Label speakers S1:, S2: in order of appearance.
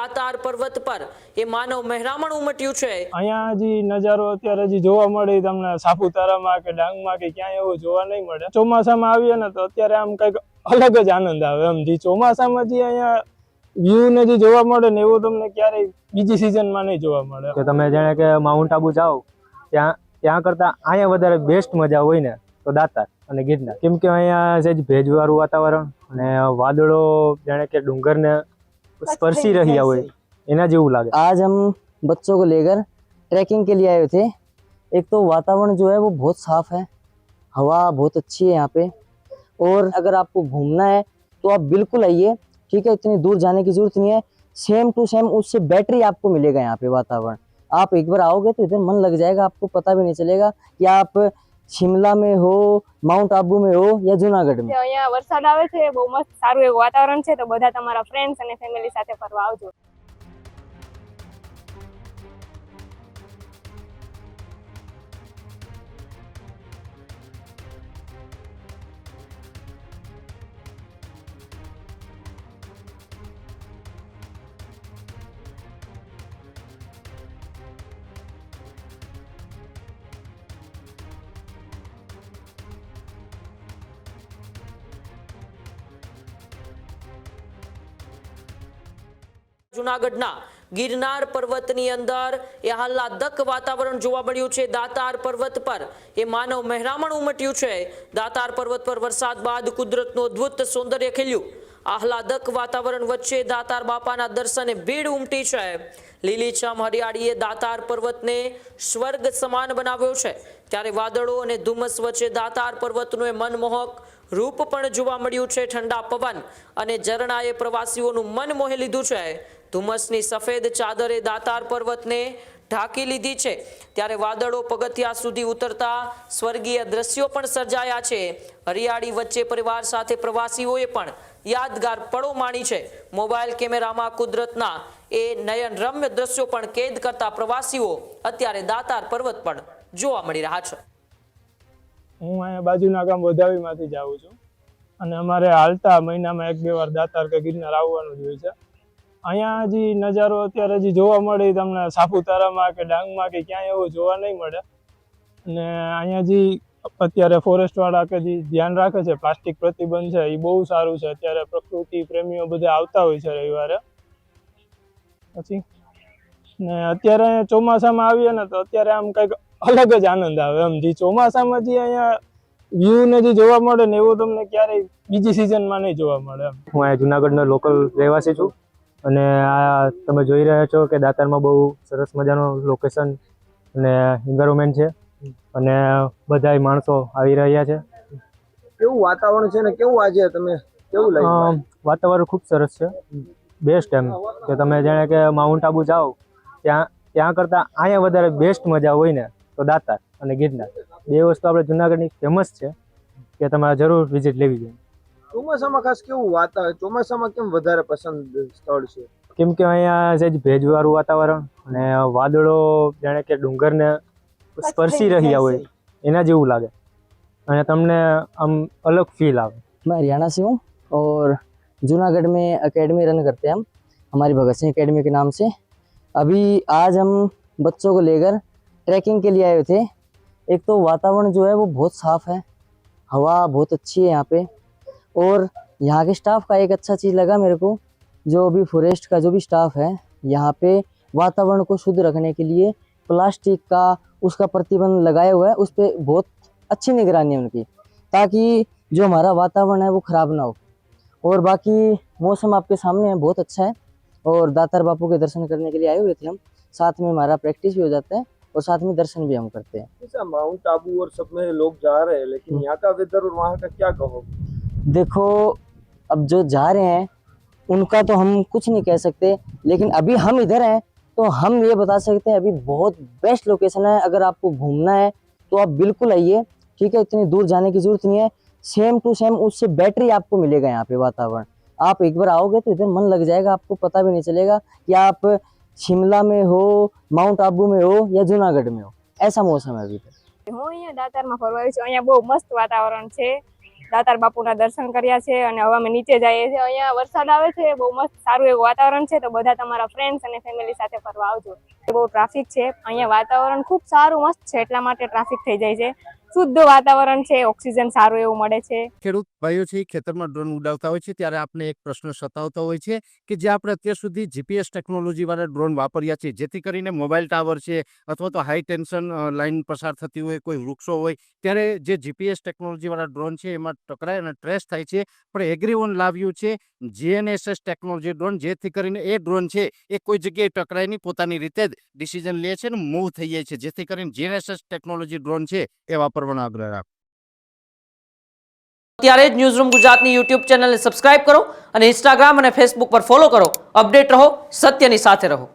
S1: દાતાર પર્વત પર એ માનવ મહેરામણ ઉમટ્યું છે।
S2: અહીંયા હજી નજારો અત્યારે હજી જોવા મળે તમને સાપુતારામાં કે ડાંગમાં કે ક્યાંય એવું જોવા નહીં મળે। ચોમાસામાં આવીએ ને તો અત્યારે આમ કંઈક અલગ જ આનંદ આવે એમ। જે ચોમાસામાં જે અહીંયા વ્યૂ ને જે જોવા મળે ને એવું તમને ક્યારેય બીજી સિઝનમાં નહીં જોવા મળે।
S3: કે તમે જાણે કે માઉન્ટ આબુ જાઓ ત્યાં કરતા અહીંયા વધારે બેસ્ટ મજા હોય ને તો દાતાર અને ગિરનાર, કેમ કે અહીંયા સહેજ ભેજવાળું વાતાવરણ અને વાદળો જાણે કે ડુંગરને स्पर्शी रहिया हुए एना जेवू लागे।
S4: आज हम बच्चों को लेकर ट्रैकिंग के लिए आए थे। एक तो वातावरण जो है वो बहुत साफ है, हवा बहुत अच्छी है यहाँ पे, और अगर आपको घूमना है तो आप बिल्कुल आइए, ठीक है। इतनी दूर जाने की जरूरत नहीं है, सेम टू सेम उससे बेटर आपको मिलेगा यहाँ पे वातावरण। आप एक बार आओगे तो इधर मन लग जाएगा, आपको पता भी नहीं चलेगा कि आप शिमला में हो, माउंट आबू में हो या जूनागढ़ में।
S5: અહીંયા વરસાદ આવે છે, બહુ મસ્ત સારું એવું વાતાવરણ છે, તો બધા તમારા ફ્રેન્ડ્સ અને ફેમિલી સાથે ફરવા આવજો।
S1: જૂનાગઢના ગિરનાર પર્વતની અંદર એ આહલાદક વાતાવરણ જોવા મળ્યું છે। દાતાર પર્વત પર એ માનવ મહેરામણ ઉમટ્યું છે। દાતાર પર્વત પર વરસાદ બાદ કુદરતનું અદ્ભુત સૌંદર્ય ખીલ્યું। આહલાદક વાતાવરણ વચ્ચે દાતાર બાપાના દર્શને ભીડ ઉમટી છે। લીલીછમ હરિયાળીએ દાતાર પર્વતને સ્વર્ગ સમાન બનાવ્યો છે, ત્યારે વાદળો અને ધુમ્મસ વચ્ચે દાતાર પર્વતનું એ મનમોહક રૂપ પણ જોવા મળ્યું છે। ઠંડા પવન અને ઝરણાએ પ્રવાસીઓનું મન મોહી લીધું છે। ધુમ્મસની સફેદ ચાદરે દાતાર પર્વતને ઢાંકી લીધી છે, ત્યારે વાદળો પગથિયા સુધી ઉતરતા સ્વર્ગીય દ્રશ્યો પણ સર્જાયા છે। હરિયાળી વચ્ચે પરિવાર સાથે પ્રવાસીઓએ પણ યાદગાર પળો માણી છે। મોબાઈલ કેમેરામાં કુદરતના એ નયનરમ્ય દ્રશ્યો પણ કેદ કરતા પ્રવાસીઓ અત્યારે દાતાર પર્વત પણ જોવા મળી રહ્યા છે।
S2: હું અહીંયા બાજુના ગામ વધાવીમાંથી જ આવું છું, અને અમારે હાલતા મહિનામાં 1-2 વાર દાતાર કે ગિરનાર આવવાનું જ હોય છે। અહીંયા હજી નજારો અત્યારે હજી જોવા મળે તમને સાપુતારામાં કે ડાંગમાં કે ક્યાંય એવું જોવા નહીં મળે। અને અહીંયા જે અત્યારે ફોરેસ્ટ વાળા કે જે ધ્યાન રાખે છે, પ્લાસ્ટિક પ્રતિબંધ છે, એ બહુ સારું છે। અત્યારે પ્રકૃતિ પ્રેમીઓ બધા આવતા હોય છે રવિવારે। પછી ને અત્યારે ચોમાસામાં આવીએ ને તો અત્યારે આમ કંઈક અલગ જ આનંદ આવે એમ। જે ચોમાસામાં જે અહીંયા વ્યૂ ને જે જોવા મળે ને એવું તમને ક્યારેય બીજી સિઝનમાં નહીં જોવા મળે એમ।
S3: હું અહીંયા જુનાગઢનો લોકલ રહેવાસી છું, અને આ તમે જોઈ રહ્યા છો કે દાતારમાં બહુ સરસ મજાનો લોકેશન અને એન્વાયરમેન્ટ છે, અને બધા માણસો આવી રહ્યા છે।
S6: કેવું વાતાવરણ છે ને કેવું આજે તમે કેવું લાગ્યું?
S3: વાતાવરણ ખૂબ સરસ છે, બેસ્ટ એમ કે તમે જાણે કે માઉન્ટ આબુ જાઓ ત્યાં કરતાં અહીંયા વધારે બેસ્ટ મજા હોય ને તો દાતાર અને ગિરનાર, બે વસ્તુ આપણે જુનાગઢની ફેમસ છે કે તમારે જરૂર વિઝિટ લેવી જોઈએ।
S6: ચોમાસામાં ખાસ કેવું વાતાવરણ, ચોમાસામાં કેમ વધારે પસંદ સ્થળ છે?
S3: કેમ કે અહીંયા સહેજ ભેજવાળું વાતાવરણ અને વાદળો જાણે કે ડુંગરને સ્પર્શી રહ્યા હોય એના જેવું લાગે, અને તમને આમ अलग फील આવે।
S4: मैं हरियाणा से हूँ और जूनागढ़ में एकेडमी रन करते हैं हम, हमारी भगत सिंह एकेडमी के नाम से। अभी आज हम बच्चों को लेकर ट्रैकिंग के लिए आए थे। एक तो वातावरण जो है वो बहुत साफ है, हवा बहुत अच्छी है यहाँ पे, और यहाँ के स्टाफ का एक अच्छा चीज़ लगा मेरे को, जो अभी फॉरेस्ट का जो भी स्टाफ है यहाँ पे वातावरण को शुद्ध रखने के लिए प्लास्टिक का उसका प्रतिबंध लगाया हुआ है, उस पर बहुत अच्छी निगरानी है उनकी, ताकि जो हमारा वातावरण है वो ख़राब ना हो। और बाकी मौसम आपके सामने है, बहुत अच्छा है। और दातार बापू के दर्शन करने के लिए आए हुए थे हम, साथ में हमारा प्रैक्टिस भी हो जाता है और साथ में दर्शन भी हम करते हैं।
S6: जैसा माउंट आबू और सब में लोग जा रहे हैं, लेकिन यहाँ का वेदर और वहाँ का क्या कहोगे?
S4: देखो, अब जो जा रहे हैं उनका तो हम कुछ नहीं कह सकते, लेकिन अभी हम इधर हैं तो हम ये बता सकते हैं अभी बहुत बेस्ट लोकेशन है। अगर आपको घूमना है तो आप बिल्कुल आइए, ठीक है। इतनी दूर जाने की जरूरत नहीं है, सेम टू सेम उससे बेटर ही आपको मिलेगा यहाँ पे वातावरण। आप एक बार आओगे तो इधर मन लग जाएगा, आपको पता भी नहीं चलेगा कि आप शिमला में हो, माउंट आबू में हो या जूनागढ़ में हो। ऐसा मौसम है अभी तो।
S5: હું અહીંયા દાતારમાં ફરવા આવી છું। અહીંયા બહુ મસ્ત વાતાવરણ છે, દાતાર બાપુના દર્શન કર્યા છે અને હવે અમે નીચે જઈએ છીએ. અહીંયા વરસાદ આવે છે, બહુ મસ્ત સારું એવું વાતાવરણ છે, તો બધા તમારા ફ્રેન્ડ્સ અને ફેમિલી સાથે ફરવા આવજો. બહુ ટ્રાફિક છે અહીંયા, વાતાવરણ ખૂબ સારું મસ્ત છે, એટલા માટે ટ્રાફિક થઈ જાય છે. શુદ્ધ વાતાવરણ છે, ઓક્સિજન સારું એવું મળે છે.
S7: ખેડૂત ભાઈઓ છે ખેતરમાં ડ્રોન ઉડાવતા હોય છે ત્યારે આપણે એક પ્રશ્ન સતાવતો હોય છે કે જે આપણે અત્યાર સુધી જીપીએસ ટેકનોલોજી વાળા ડ્રોન વાપર્યા છે, જેથી કરીને મોબાઈલ ટાવર છે અથવા તો હાઈ ટેન્શન લાઈન પસાર થતી હોય, કોઈ વૃક્ષો હોય, ત્યારે જે જીપીએસ ટેકનોલોજી વાળા ડ્રોન છે એમાં ટકરાય અને ટ્રેસ થાય છે. પણ એગ્રીવન લાવ્યું છે GNSS ટેકનોલોજી ડ્રોન, જેથી કરીને એ ડ્રોન છે એ કોઈ જગ્યાએ ટકરાય નહીં, પોતાની રીતે જ ડિસિઝન લે છે અને મૂવ થઈ જાય છે, જેથી કરીને GNSS ટેકનોલોજી ડ્રોન છે એ વાપરવાનો આગ્રહ રાખો.
S1: અત્યારે જ ન્યૂઝરૂમ ગુજરાતની યુટ્યુબ ચેનલને સબસ્ક્રાઇબ કરો અને ઇન્સ્ટાગ્રામ અને ફેસબુક પર ફોલો કરો. અપડેટ રહો, સત્યની સાથે રહો.